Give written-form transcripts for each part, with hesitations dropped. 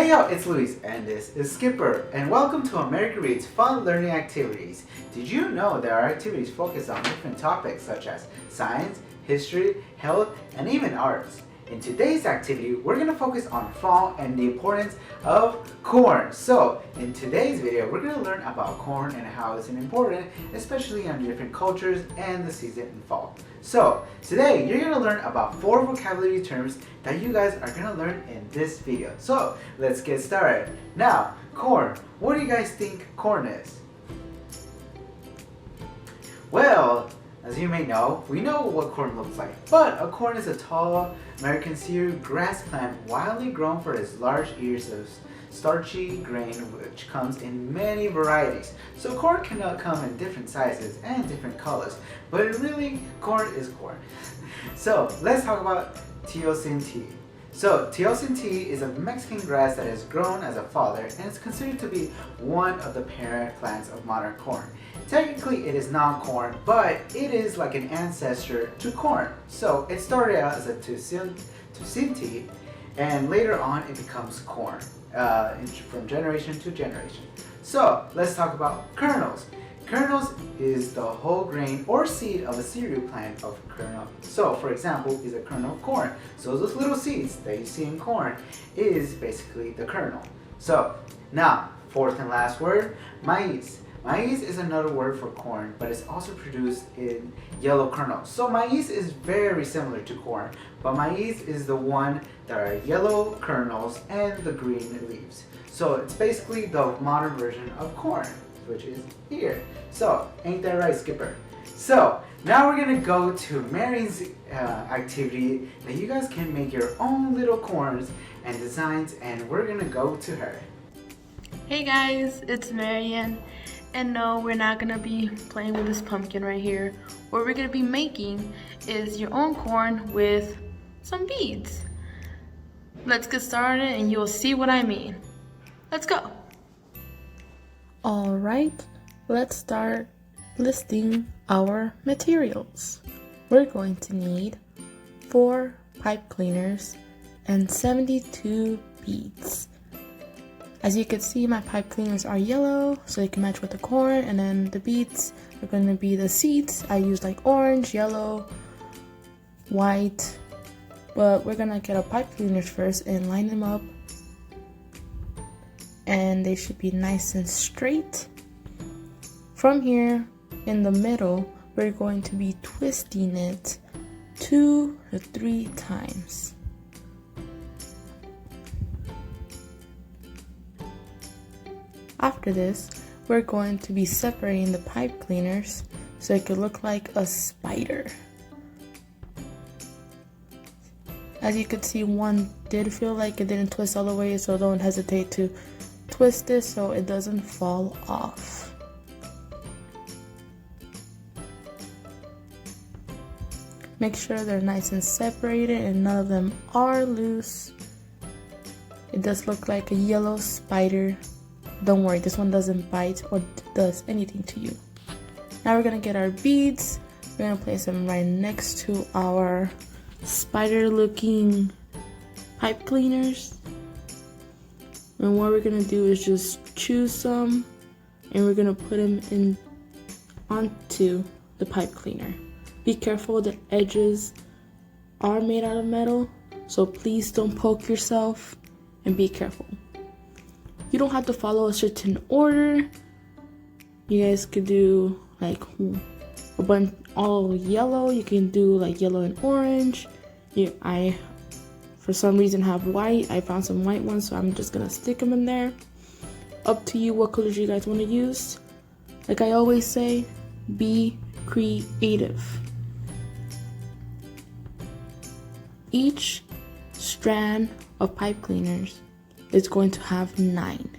Hey yo, it's Luis and this is Skipper, and welcome to America Reads Fun Learning Activities. Did you know there are activities focused on different topics such as science, history, health, and even arts? In today's activity, we're going to focus on fall and the importance of corn. So, in today's video, we're going to learn about corn and how it's important, especially on different cultures and the season in fall. So, today, you're going to learn about 4 vocabulary terms that you guys are going to learn in this video. So, let's get started. Now, corn. What do you guys think corn is? Well, as you may know, we know what corn looks like, but a corn is a tall American cereal grass plant widely grown for its large ears of starchy grain which comes in many varieties. So corn can come in different sizes and different colors, but really corn is corn. So let's talk about teosinte. So teosinte is a Mexican grass that is grown as a fodder and is considered to be one of the parent plants of modern corn. Technically it is not corn, but it is like an ancestor to corn. So it started out as a teosinte and later on it becomes corn from generation to generation. So let's talk about kernels. Kernels is the whole grain or seed of a cereal plant of kernel. So for example is a kernel of corn. So those little seeds that you see in corn is basically the kernel. So now, fourth and last word, maize. Maize is another word for corn, but it's also produced in yellow kernels. So maize is very similar to corn, but maize is the one that are yellow kernels and the green leaves. So it's basically the modern version of corn, which is here. So ain't that right, Skipper? So now we're gonna go to Marion's activity that you guys can make your own little corns and designs, and we're gonna go to her. Hey guys, it's Marian. And no, we're not gonna be playing with this pumpkin right here. What we're gonna be making is your own corn with some beads. Let's get started and you'll see what I mean. Let's go. All right, let's start listing our materials. We're going to need 4 pipe cleaners and 72 beads. As you can see, my pipe cleaners are yellow, so they can match with the corn, and then the beads are going to be the seeds. I use like orange, yellow, white, but we're going to get our pipe cleaners first and line them up, and they should be nice and straight. From here, in the middle, we're going to be twisting it 2 to 3 times. After this, we're going to be separating the pipe cleaners so it could look like a spider. As you can see, one did feel like it didn't twist all the way, so don't hesitate to twist it so it doesn't fall off. Make sure they're nice and separated and none of them are loose. It does look like a yellow spider. Don't worry, this one doesn't bite or does anything to you. Now we're gonna get our beads. We're gonna place them right next to our spider looking pipe cleaners. And what we're gonna do is just choose some and we're gonna put them in onto the pipe cleaner. Be careful, the edges are made out of metal, so please don't poke yourself and be careful. You don't have to follow a certain order. You guys could do like a bunch all yellow. You can do like yellow and orange. I, for some reason, have white. I found some white ones, so I'm just gonna stick them in there. Up to you what colors you guys want to use. Like I always say, be creative. Each strand of pipe cleaners is going to have 9.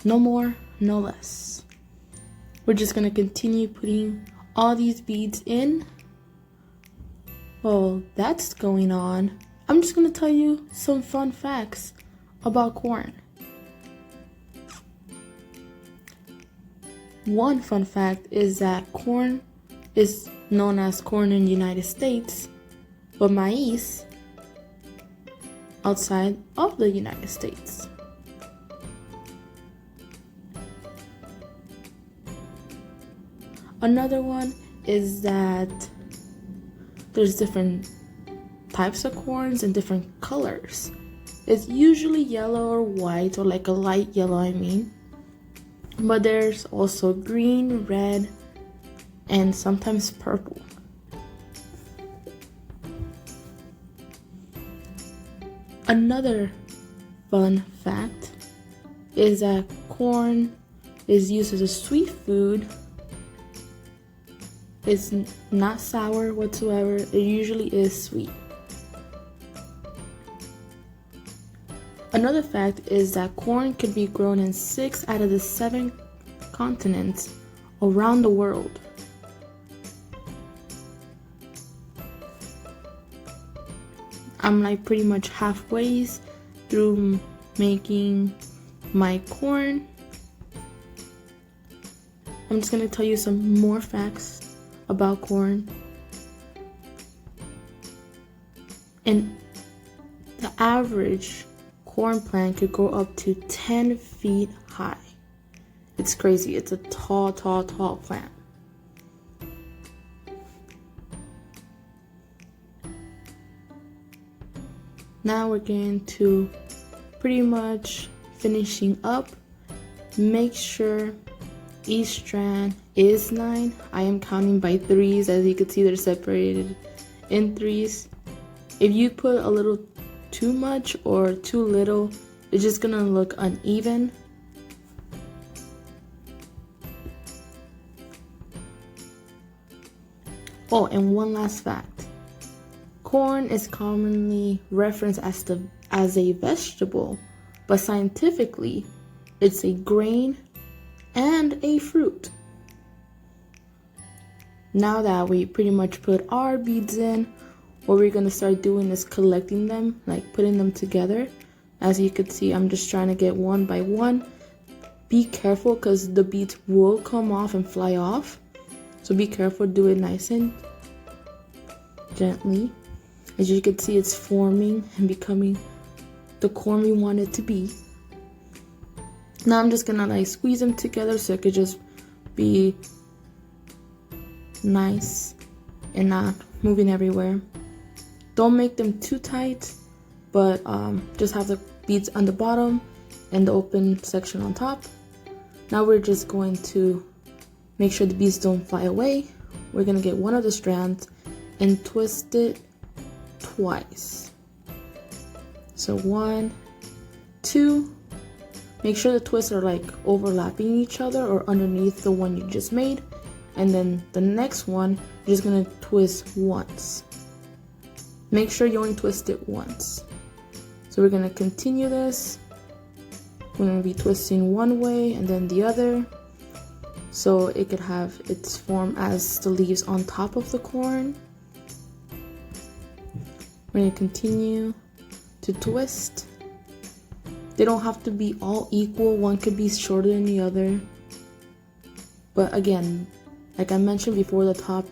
No more, no less. We're just going to continue putting all these beads in. While that's going on, I'm just going to tell you some fun facts about corn. One fun fact is that corn is known as corn in the United States, but maize outside of the United States. Another one is that there's different types of corns and different colors. It's usually yellow or white, or like a light yellow, I mean. But there's also green, red, and sometimes purple. Another fun fact is that corn is used as a sweet food. It's not sour whatsoever. It usually is sweet. Another fact is that corn can be grown in 6 out of the 7 continents around the world. I'm like pretty much halfway through making my corn. I'm just gonna tell you some more facts about corn. And the average corn plant could grow up to 10 feet high. It's crazy. It's a tall plant. Now we're going to pretty much finishing up. Make sure each strand is 9. I am counting by 3s. As you can see, they're separated in 3s. If you put a little too much or too little, it's just gonna look uneven. Oh, and one last fact. Corn is commonly referenced as a vegetable, but scientifically, it's a grain and a fruit. Now that we pretty much put our beads in, what we're gonna start doing is collecting them, like putting them together. As you can see, I'm just trying to get one by one. Be careful because the beads will come off and fly off. So be careful, do it nice and gently. As you can see, it's forming and becoming the corn we want it to be. Now I'm just gonna like squeeze them together so it could just be nice and not moving everywhere. Don't make them too tight, but just have the beads on the bottom and the open section on top. Now we're just going to make sure the beads don't fly away. We're gonna get one of the strands and twist it twice. So 1, 2. Make sure the twists are like overlapping each other or underneath the one you just made. And then the next one, you're just gonna twist once. Make sure you only twist it once. So we're gonna continue this. We're gonna be twisting one way and then the other, so it could have its form as the leaves on top of the corn. We're gonna continue to twist. They don't have to be all equal. One could be shorter than the other. But again, like I mentioned before, the top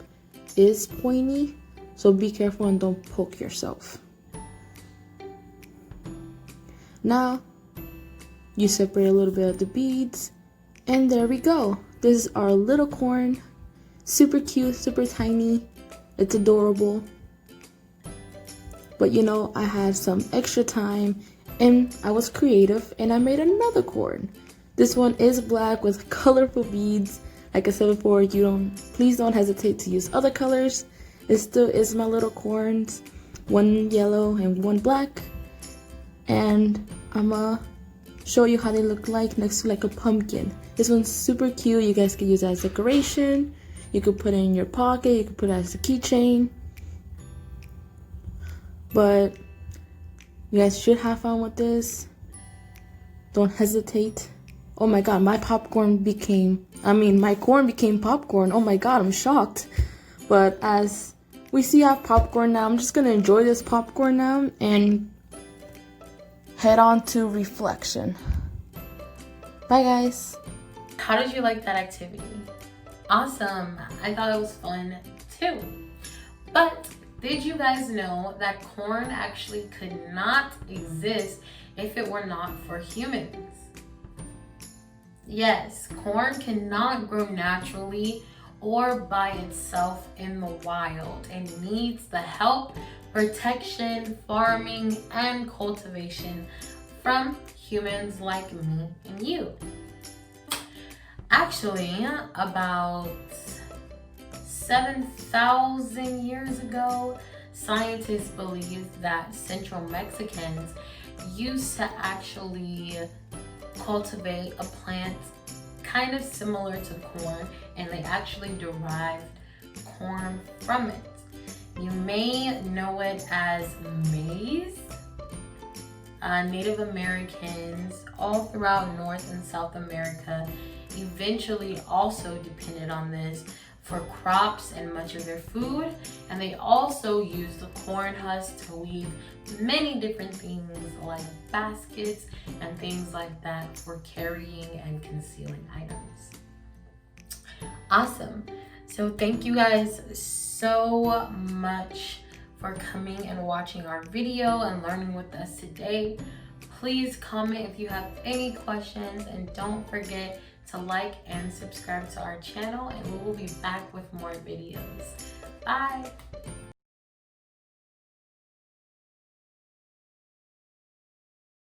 is pointy, so be careful and don't poke yourself. Now, you separate a little bit of the beads, and there we go. This is our little corn. Super cute, super tiny. It's adorable. But you know, I had some extra time and I was creative and I made another corn. This one is black with colorful beads. Like I said before, please don't hesitate to use other colors. It still is my little corns. One yellow and one black. And I'm gonna show you how they look like next to like a pumpkin. This one's super cute. You guys can use it as decoration. You could put it in your pocket. You could put it as a keychain. But you guys should have fun with this. Don't hesitate. Oh my god, my corn became popcorn. Oh my god, I'm shocked. But as we see I have popcorn now, I'm just gonna enjoy this popcorn now and head on to reflection. Bye guys. How did you like that activity? Awesome. I thought it was fun too. But Did you guys know that corn actually could not exist if it were not for humans? Yes, corn cannot grow naturally or by itself in the wild. It needs the help, protection, farming, and cultivation from humans like me and you. Actually, about 7,000 years ago, scientists believed that Central Mexicans used to actually cultivate a plant kind of similar to corn, and they actually derived corn from it. You may know it as maize. Native Americans all throughout North and South America eventually also depended on this for crops and much of their food, and they also used the corn husk to weave many different things like baskets and things like that for carrying and concealing items. Awesome. So thank you guys so much for coming and watching our video and learning with us today. Please comment if you have any questions, and don't forget to like and subscribe to our channel, and we will be back with more videos. Bye!